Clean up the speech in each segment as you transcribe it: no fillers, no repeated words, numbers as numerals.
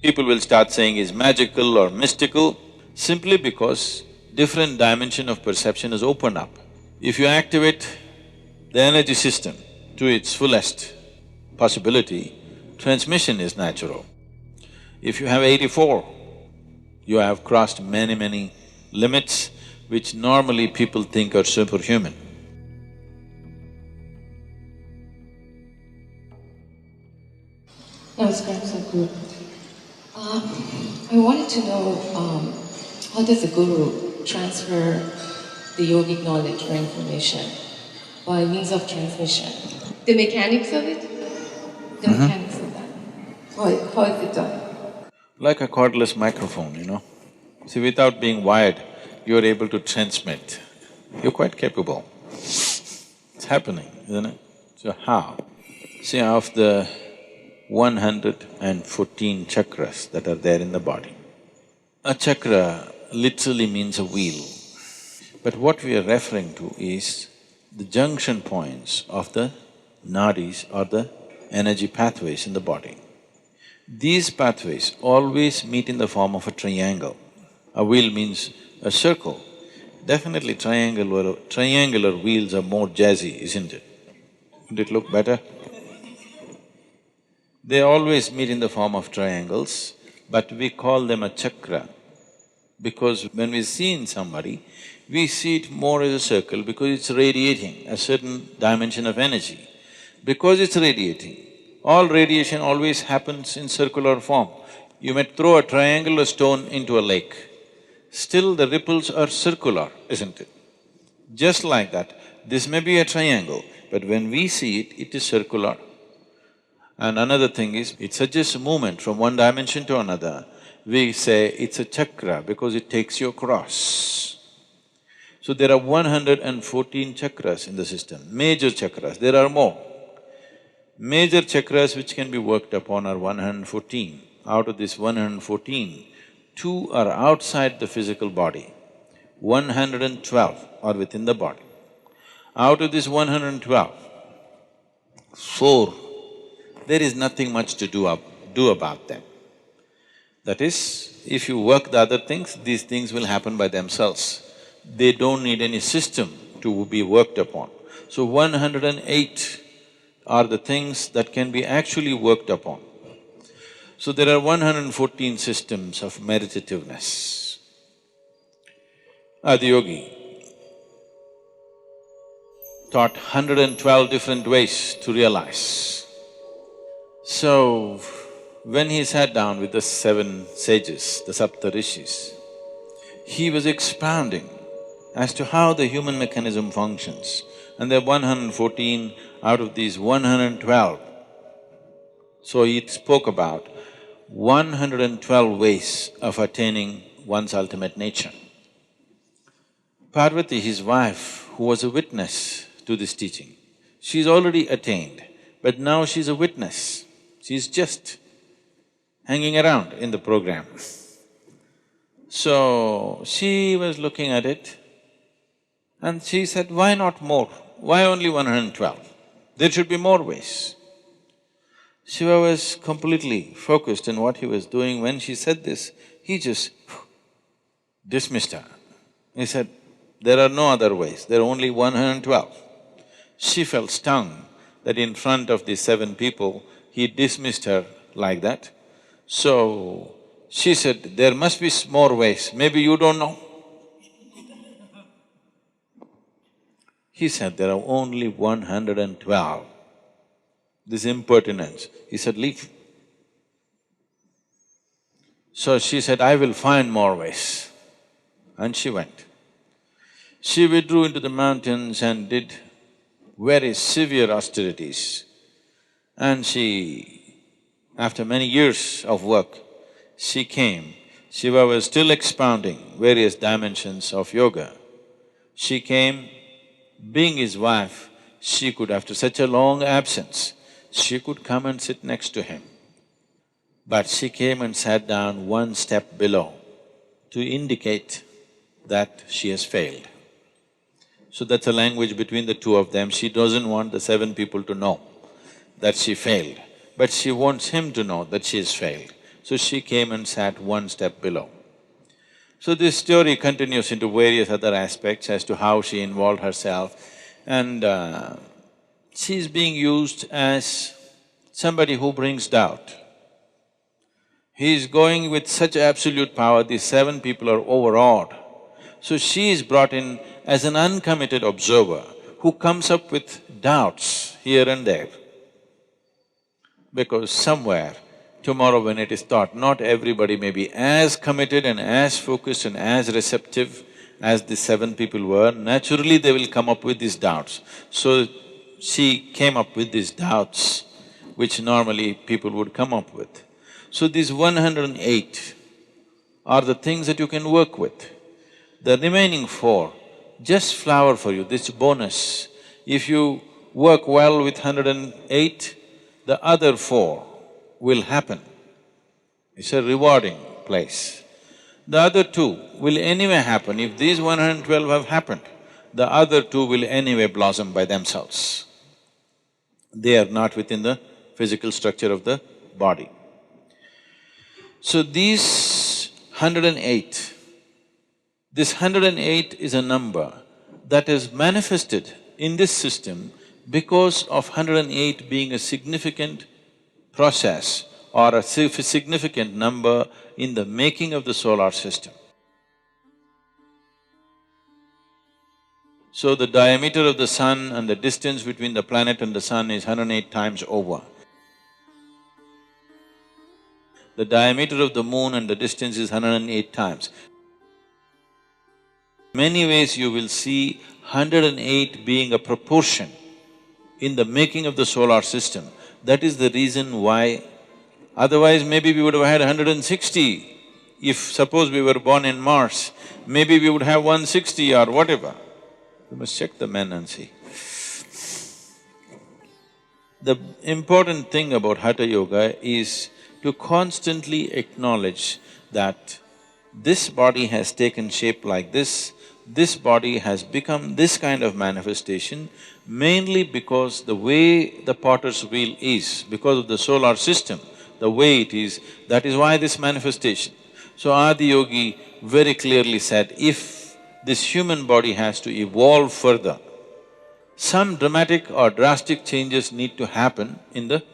People will start saying is magical or mystical, simply because different dimension of perception is opened up. If you activate the energy system to its fullest possibility, transmission is natural. If you have 84, you have crossed many limits which normally people think are superhuman. Namaskar, Sadhguru. I wanted to know, how does the Guru transfer the yogic knowledge or information by means of transmission? The mechanics of it? The mechanics of that. How is it done? Like a cordless microphone, you know. See, without being wired, you're able to transmit. You're quite capable. It's happening, isn't it? So how? See, of the 114 chakras that are there in the body, a chakra literally means a wheel. But what we are referring to is the junction points of the nadis or the energy pathways in the body. These pathways always meet in the form of a triangle. A wheel means a circle. Definitely triangular wheels are more jazzy, isn't it? Would it look better? They always meet in the form of triangles, but we call them a chakra because when we see in somebody, we see it more as a circle because it's radiating a certain dimension of energy. Because it's radiating, all radiation always happens in circular form. You may throw a triangular stone into a lake, still the ripples are circular, isn't it? Just like that, this may be a triangle, but when we see it, it is circular. And another thing is, it suggests a movement from one dimension to another. We say it's a chakra because it takes you across. So there are 114 chakras in the system, major chakras, there are more. Major chakras which can be worked upon are 114. Out of this 114, 2 are outside the physical body, 112 are within the body. Out of this 112, 4, there is nothing much to do about them. That is, if you work the other things, these things will happen by themselves. They don't need any system to be worked upon. So 108 are the things that can be actually worked upon. So there are 114 systems of meditativeness. Adiyogi taught 112 different ways to realize. So, when he sat down with the 7 sages, the Saptarishis, he was expounding as to how the human mechanism functions. And there are 114 out of these 112. So he spoke about 112 ways of attaining one's ultimate nature. Parvati, his wife, who was a witness to this teaching, she's already attained, but now she's a witness. She's just hanging around in the program. So, she was looking at it and she said, why not more? Why only 112? There should be more ways. Shiva was completely focused on what he was doing. When she said this, he just dismissed her. He said, there are no other ways, there are only 112. She felt stung that in front of these 7 people, he dismissed her like that. So, she said, there must be more ways, maybe you don't know. He said, there are only 112. This impertinence. He said, leave. So she said, I will find more ways. And she went. She withdrew into the mountains and did very severe austerities. And after many years of work, she came. Shiva was still expounding various dimensions of yoga. She came, being his wife, she could, after such a long absence, she could come and sit next to him. But she came and sat down one step below to indicate that she has failed. So that's a language between the two of them. She doesn't want the 7 people to know that she failed, but she wants him to know that she has failed. so she came and sat one step below. So this story continues into various other aspects as to how she involved herself, and she's being used as somebody who brings doubt. He is going with such absolute power, these 7 people are overawed. So she is brought in as an uncommitted observer who comes up with doubts here and there. Because somewhere, tomorrow when it is taught, not everybody may be as committed and as focused and as receptive as the 7 people were, naturally they will come up with these doubts. So she came up with these doubts which normally people would come up with. So these 108 are the things that you can work with. The remaining 4 just flower for you, this bonus. If you work well with 108, the other 4 will happen. It's a rewarding place. The other 2 will anyway happen. If these 112 have happened, the other 2 will anyway blossom by themselves. They are not within the physical structure of the body. So these 108, this 108 is a number that is manifested in this system because of 108 being a significant process or a significant number in the making of the solar system. So the diameter of the sun and the distance between the planet and the sun is 108 times over. The diameter of the moon and the distance is 108 times. Many ways you will see 108 being a proportion in the making of the solar system. That is the reason why, otherwise maybe we would have had 160. If suppose we were born in Mars, maybe we would have 160 or whatever. You must check the men and see. The important thing about Hatha Yoga is to constantly acknowledge that this body has taken shape like this body has become this kind of manifestation mainly because the way the potter's wheel is, because of the solar system, the way it is, that is why this manifestation. So Adi Yogi very clearly said, if this human body has to evolve further, some dramatic or drastic changes need to happen in the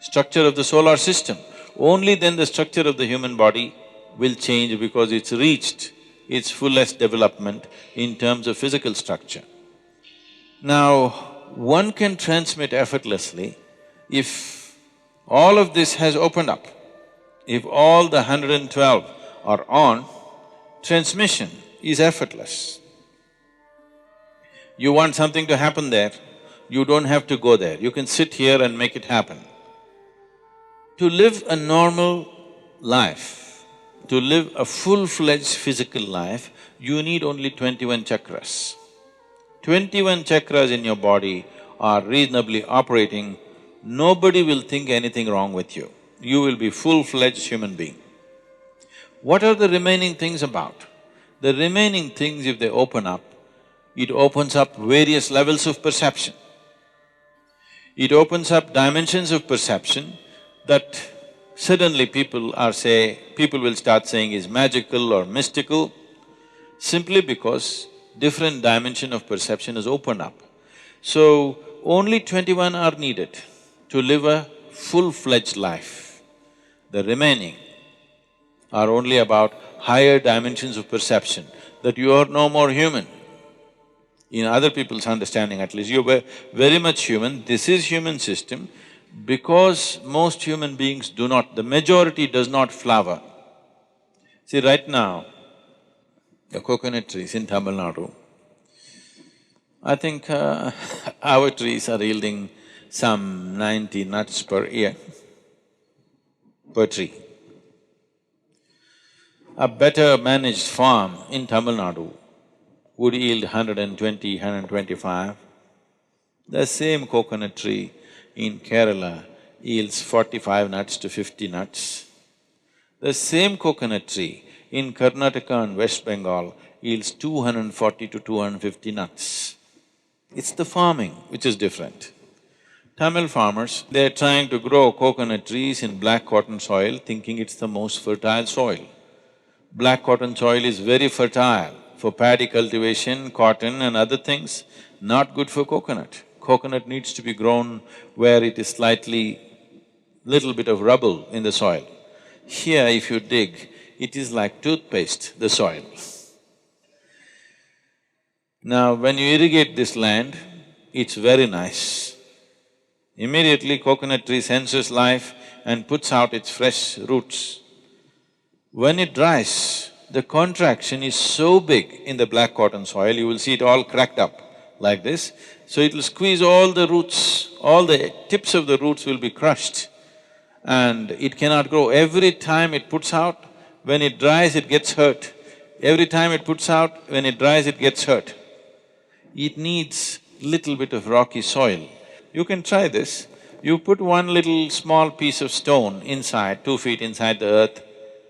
structure of the solar system. Only then the structure of the human body will change because it's reached its fullest development in terms of physical structure. Now, one can transmit effortlessly if all of this has opened up. If all the 112 are on, transmission is effortless. You want something to happen there, you don't have to go there, you can sit here and make it happen. To live a normal life, to live a full-fledged physical life, you need only 21 chakras. 21 chakras in your body are reasonably operating, nobody will think anything wrong with you. You will be full-fledged human being. What are the remaining things about? The remaining things, if they open up, it opens up various levels of perception. It opens up dimensions of perception that suddenly people will start saying is magical or mystical, simply because different dimension of perception is opened up. So, only 21 are needed to live a full-fledged life. The remaining are only about higher dimensions of perception, that you are no more human. In other people's understanding at least, you're very much human, this is human system, because most human beings do not… the majority does not flower. See, right now, the coconut trees in Tamil Nadu, I think our trees are yielding some 90 nuts per year, per tree. A better managed farm in Tamil Nadu would yield 120, 125. The same coconut tree in Kerala yields 45 nuts to 50 nuts. The same coconut tree in Karnataka and West Bengal yields 240 to 250 nuts. It's the farming which is different. Tamil farmers, they're trying to grow coconut trees in black cotton soil, thinking it's the most fertile soil. Black cotton soil is very fertile for paddy cultivation, cotton and other things, not good for coconut. Coconut needs to be grown where it is slightly, little bit of rubble in the soil. Here, if you dig, it is like toothpaste, the soil. Now, when you irrigate this land, it's very nice. Immediately coconut tree senses life and puts out its fresh roots. When it dries, the contraction is so big in the black cotton soil, you will see it all cracked up like this. So it will squeeze all the roots, all the tips of the roots will be crushed and it cannot grow. Every time it puts out, when it dries, it gets hurt. Every time it puts out, when it dries, it gets hurt. It needs little bit of rocky soil. You can try this. You put one little small piece of stone inside, 2 feet inside the earth,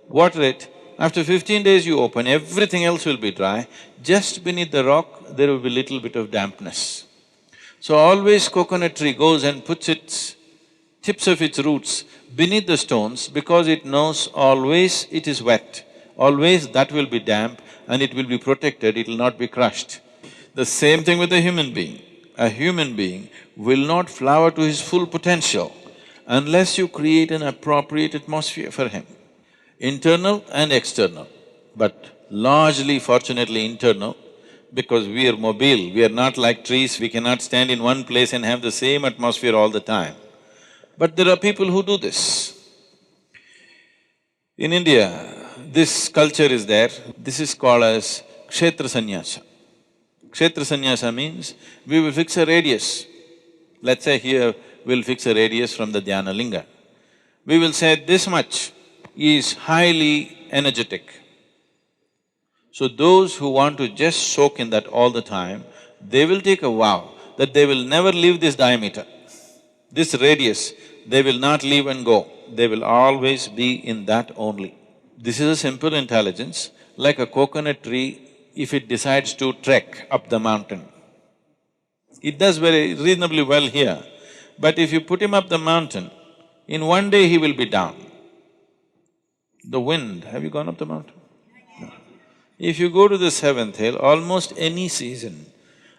water it. After 15 days you open, everything else will be dry. Just beneath the rock, there will be little bit of dampness. So always coconut tree goes and puts its tips of its roots beneath the stones because it knows always it is wet, always that will be damp and it will be protected, it will not be crushed. The same thing with a human being. A human being will not flower to his full potential unless you create an appropriate atmosphere for him. Internal and external, but largely fortunately internal, because we are mobile, we are not like trees, we cannot stand in one place and have the same atmosphere all the time. But there are people who do this. In India, this culture is there, this is called as Kshetra Sannyasa. Kshetra Sannyasa means we will fix a radius. Let's say here we'll fix a radius from the Dhyana Linga. We will say this much is highly energetic. So those who want to just soak in that all the time, they will take a vow that they will never leave this diameter. This radius, they will not leave and go, they will always be in that only. This is a simple intelligence, like a coconut tree, if it decides to trek up the mountain. It does very reasonably well here, but if you put him up the mountain, in one day he will be down. The wind, have you gone up the mountain? No. If you go to the seventh hill, almost any season,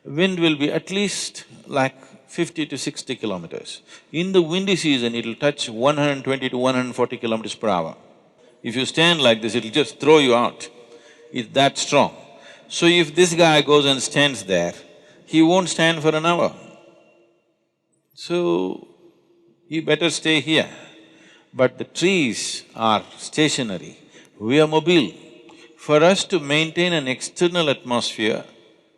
wind will be at least like 50 to 60 kilometers. In the windy season, it'll touch 120 to 140 kilometers per hour. If you stand like this, it'll just throw you out. It's that strong. So if this guy goes and stands there, he won't stand for an hour. So, he better stay here. But the trees are stationary, we are mobile. For us to maintain an external atmosphere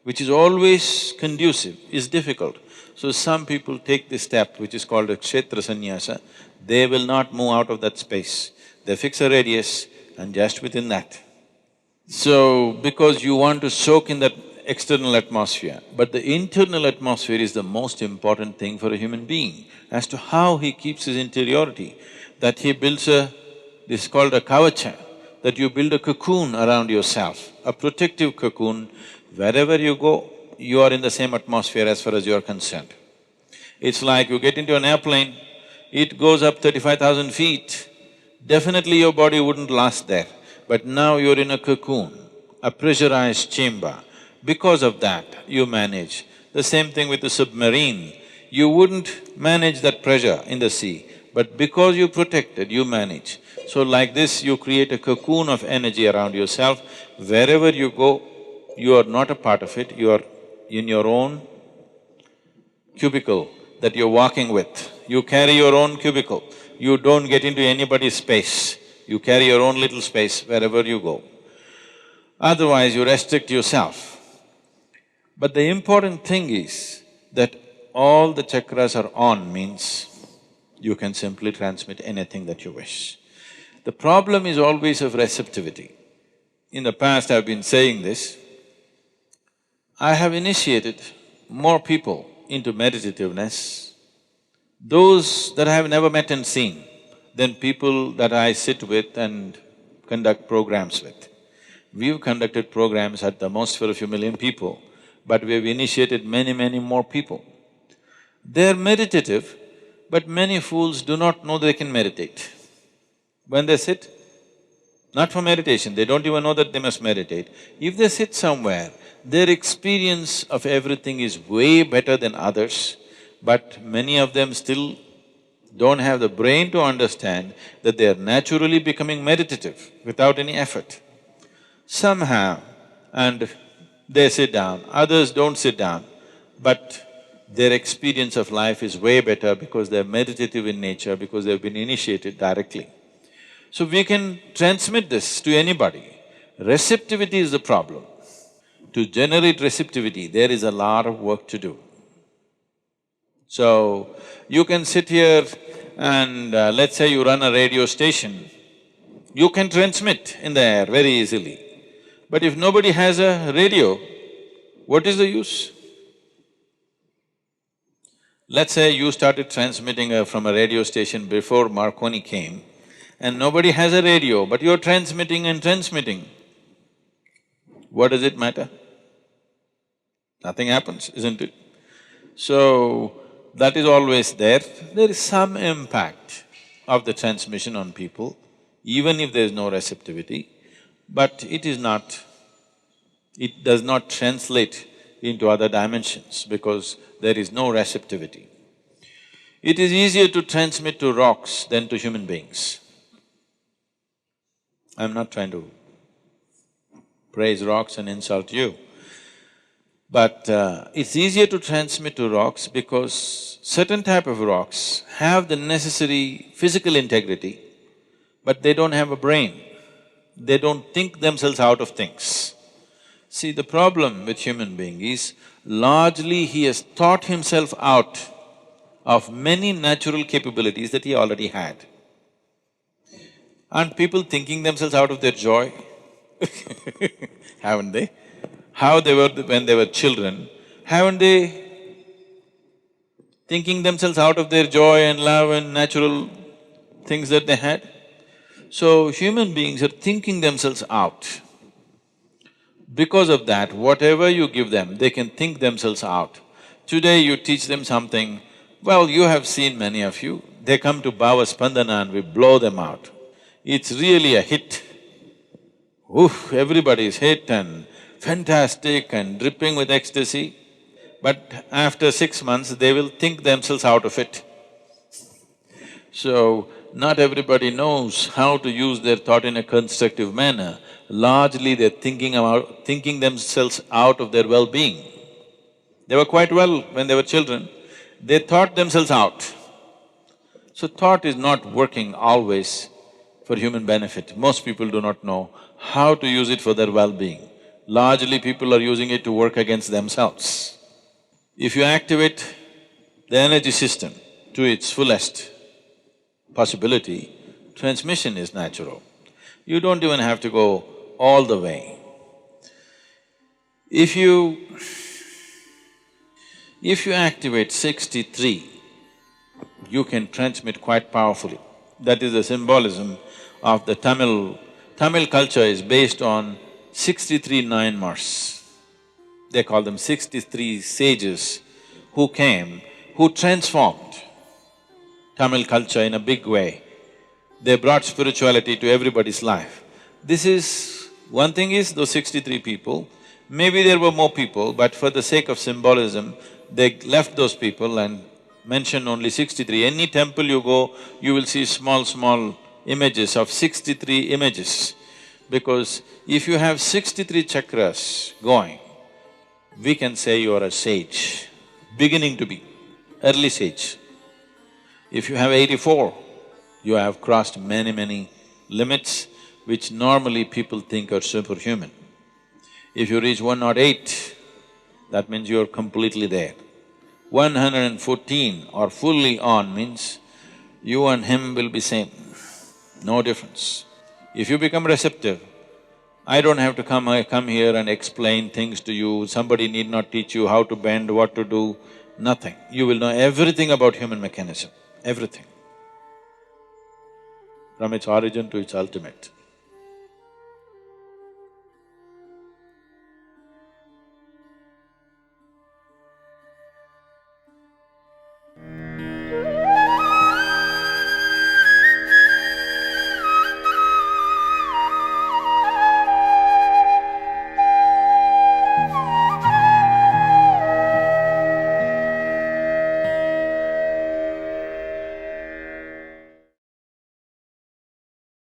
which is always conducive is difficult. So some people take this step which is called a Kshetra Sannyasa, they will not move out of that space. They fix a radius and just within that. So, because you want to soak in that external atmosphere, but the internal atmosphere is the most important thing for a human being as to how he keeps his interiority, that he builds this is called a kavacha, that you build a cocoon around yourself, a protective cocoon. Wherever you go, you are in the same atmosphere as far as you are concerned. It's like you get into an airplane, it goes up 35,000 feet, definitely your body wouldn't last there. But now you're in a cocoon, a pressurized chamber. Because of that, you manage. The same thing with the submarine. You wouldn't manage that pressure in the sea, but because you protected, you manage. So like this, you create a cocoon of energy around yourself. Wherever you go, you are not a part of it, you are in your own cubicle that you're walking with. You carry your own cubicle, you don't get into anybody's space. You carry your own little space wherever you go. Otherwise, you restrict yourself. But the important thing is that all the chakras are on means you can simply transmit anything that you wish. The problem is always of receptivity. In the past, I've been saying this. I have initiated more people into meditativeness, those that I have never met and seen, than people that I sit with and conduct programs with. We've conducted programs at the most for a few million people, but we've initiated many, many more people. They're meditative, But many fools do not know they can meditate. When they sit, not for meditation, they don't even know that they must meditate. If they sit somewhere, their experience of everything is way better than others, but many of them still don't have the brain to understand that they are naturally becoming meditative without any effort. Some have, and they sit down, others don't sit down, but their experience of life is way better because they're meditative in nature, because they've been initiated directly. So we can transmit this to anybody. Receptivity is the problem. To generate receptivity, there is a lot of work to do. So, you can sit here and let's say you run a radio station, you can transmit in the air very easily. But if nobody has a radio, what is the use? Let's say you started transmitting from a radio station before Marconi came, and nobody has a radio, but you're transmitting and transmitting. What does it matter? Nothing happens, isn't it? So, that is always there. There is some impact of the transmission on people, even if there is no receptivity, but it does not translate into other dimensions because there is no receptivity. It is easier to transmit to rocks than to human beings. I'm not trying to praise rocks and insult you, but it's easier to transmit to rocks because certain type of rocks have the necessary physical integrity, but they don't have a brain. They don't think themselves out of things. See, the problem with human being is largely he has thought himself out of many natural capabilities that he already had. Aren't people thinking themselves out of their joy? Haven't they? How they were when they were children, haven't they thinking themselves out of their joy and love and natural things that they had? So, human beings are thinking themselves out. Because of that, whatever you give them, they can think themselves out. Today you teach them something, well, you have seen many of you, they come to Bhava Spandana and we blow them out. It's really a hit. Oof, everybody is hit and fantastic and dripping with ecstasy. But after 6 months, they will think themselves out of it. So, not everybody knows how to use their thought in a constructive manner. Largely they're thinking themselves out of their well-being. They were quite well when they were children, they thought themselves out. So thought is not working always for human benefit. Most people do not know how to use it for their well-being. Largely people are using it to work against themselves. If you activate the energy system to its fullest possibility, transmission is natural. You don't even have to go all the way. If you activate 63, you can transmit quite powerfully. That is the symbolism of the Tamil culture is based on 63 Nayanmars. They call them 63 sages who came, who transformed Tamil culture in a big way. They brought spirituality to everybody's life. This is… one thing is those 63 people, maybe there were more people, but for the sake of symbolism, they left those people and mentioned only 63. Any temple you go, you will see small images of 63 images. Because if you have 63 chakras going, we can say you are a sage, beginning to be, early sage. If you have 84, you have crossed many limits which normally people think are superhuman. If you reach 108, that means you're completely there. 114 or fully on means you and him will be same, no difference. If you become receptive, I don't have to come here and explain things to you, somebody need not teach you how to bend, what to do, nothing. You will know everything about human mechanism, everything, from its origin to its ultimate.